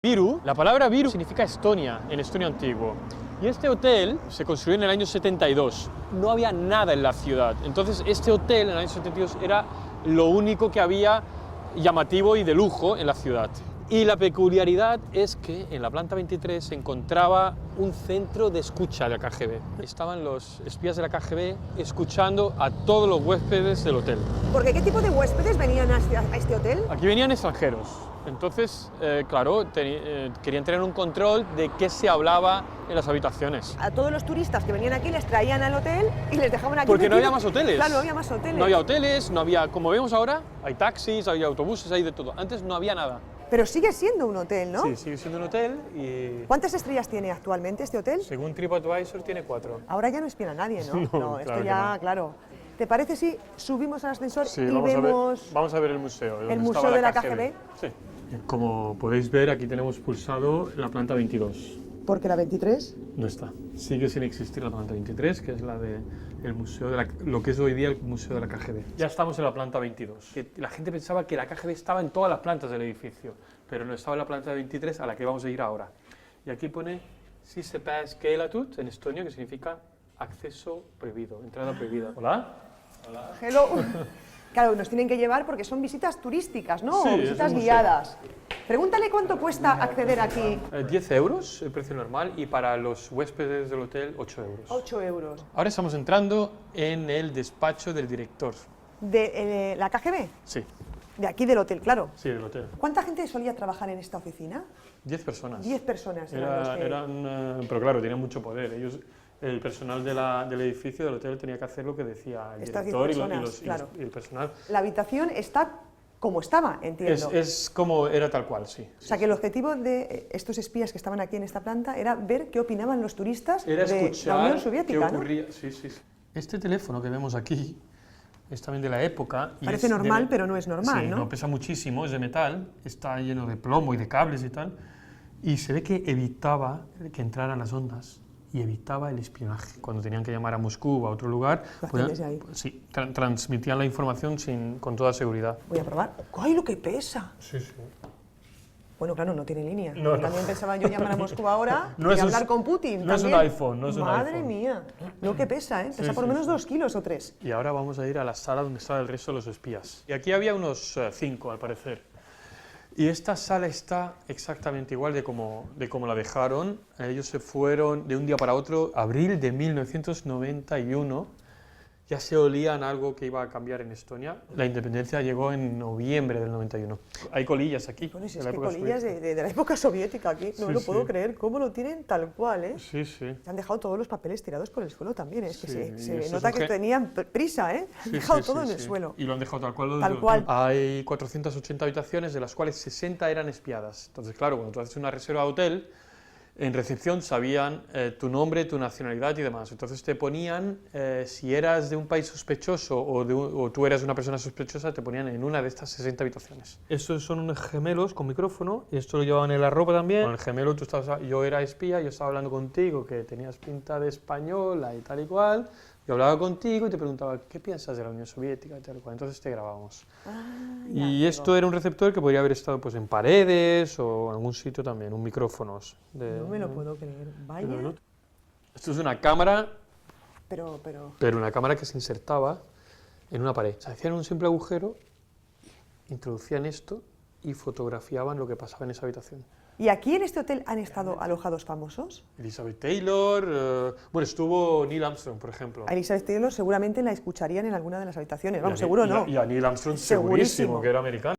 Viru, la palabra Viru significa Estonia, en estonio antiguo. Y este hotel se construyó en el año 72. No había nada en la ciudad. Entonces este hotel en el año 72 era lo único que había llamativo y de lujo en la ciudad. Y la peculiaridad es que en la planta 23 se encontraba un centro de escucha de la KGB. Estaban los espías de la KGB escuchando a todos los huéspedes del hotel. Porque ¿qué tipo de huéspedes venían a este hotel? Aquí venían extranjeros. Entonces, claro, querían tener un control de qué se hablaba en las habitaciones. A todos los turistas que venían aquí les traían al hotel y les dejaban aquí. Porque no había más hoteles. Claro, no había más hoteles. No había hoteles, no había, como vemos ahora, hay taxis, hay autobuses, hay de todo. Antes no había nada. Pero sigue siendo un hotel, ¿no? Sí, sigue siendo un hotel y... ¿Cuántas estrellas tiene actualmente este hotel? Según TripAdvisor tiene 4. Ahora ya no espía a nadie, ¿no? No, esto claro ya, no. claro. ¿Te parece si subimos al ascensor Sí, y vamos vemos a ver el museo. el museo de la KGB? Sí. Como podéis ver, aquí tenemos pulsado la planta 22. Porque la 23... No está. Sigue sin existir la planta 23, que es la de el museo de lo que es hoy día el museo de la KGB. Ya estamos en la planta 22. La gente pensaba que la KGB estaba en todas las plantas del edificio, pero no estaba en la planta 23 a la que vamos a ir ahora. Y aquí pone Sisse pääs keelatud en estonio, que significa acceso prohibido, entrada prohibida. Hola. Hola. Hello. Claro, nos tienen que llevar porque son visitas turísticas, ¿no? Sí, O visitas es un guiadas. Pregúntale cuánto cuesta acceder aquí. 10 euros, el precio normal, y para los huéspedes del hotel, 8 euros. 8 euros. Ahora estamos entrando en el despacho del director. ¿De la KGB? Sí, De aquí del hotel, claro. sí, del hotel. ¿Cuánta gente solía trabajar en esta oficina? 10 personas. 10 personas eran los que... Pero claro, tenían mucho poder. El personal del edificio del hotel tenía que hacer lo que decía el Estas 10 director personas, claro. y el personal. La habitación está como estaba, entiendo. Es como era tal cual, sí. O sea, que el objetivo de estos espías que estaban aquí en esta planta era ver qué opinaban los turistas Era de escuchar la Unión Soviética, qué ¿no? ocurría. Sí, sí, sí. Este teléfono que vemos aquí es también de la época. Y Parece es normal, pero no es normal, sí, ¿no? Pesa muchísimo, es de metal, está lleno de plomo y de cables y tal. Y se ve que evitaba que entraran las ondas y evitaba el espionaje. Cuando tenían que llamar a Moscú o a otro lugar, Lo hacían desde ahí. sí, transmitían la información con toda seguridad. Voy a probar. ¡Ay, lo que pesa! Sí, sí. Bueno, claro, no tiene línea. No, no. También pensaba yo llamar a Moscú ahora No y es hablar con Putin. no es un también. iPhone, no es un Madre iPhone. mía, lo que pesa, ¿eh? Pesa Sí, por lo sí, menos sí. 2 kilos o 3. Y ahora vamos a ir a la sala donde estaba el resto de los espías. Y aquí había unos 5, al parecer. Y esta sala está exactamente igual de como la dejaron. Ellos se fueron de un día para otro, abril de 1991. Ya se olían algo que iba a cambiar en Estonia. La independencia llegó en noviembre del 91. Hay colillas aquí. Bueno, si de es la que época colillas soviética. de la época soviética aquí, no Sí, lo puedo sí. creer. ¿Cómo lo tienen tal cual, eh? Sí, sí. Han dejado todos los papeles tirados por el suelo también, es que Sí, y se eso nota es que tenían prisa, ¿eh? Han Sí, dejado sí, todo sí, en el sí. suelo. Y lo han dejado tal cual. Tal cual. Hay 480 habitaciones, de las cuales 60 eran espiadas. Entonces, claro, cuando tú haces una reserva de hotel, en recepción sabían tu nombre, tu nacionalidad y demás. Entonces te ponían, si eras de un país sospechoso o tú eras una persona sospechosa, te ponían en una de estas 60 habitaciones. Estos son unos gemelos con micrófono, y esto lo llevaban en la ropa también. Con el gemelo yo era espía, yo estaba hablando contigo, que tenías pinta de española y tal y cual. Yo hablaba contigo y te preguntaba, ¿qué piensas de la Unión Soviética y tal y cual? Entonces te grabábamos. Y esto era un receptor que podría haber estado pues, en paredes o en algún sitio también, un micrófonos. No me lo puedo creer. Vaya. Esto es una cámara, Pero... pero una cámara que se insertaba en una pared. Se hacían un simple agujero, introducían esto y fotografiaban lo que pasaba en esa habitación. ¿Y aquí en este hotel han estado alojados famosos? Elizabeth Taylor, bueno, estuvo Neil Armstrong, por ejemplo. A Elizabeth Taylor seguramente la escucharían en alguna de las habitaciones. Vamos, Y a seguro no. Y a Neil Armstrong Segurísimo. segurísimo que era americano.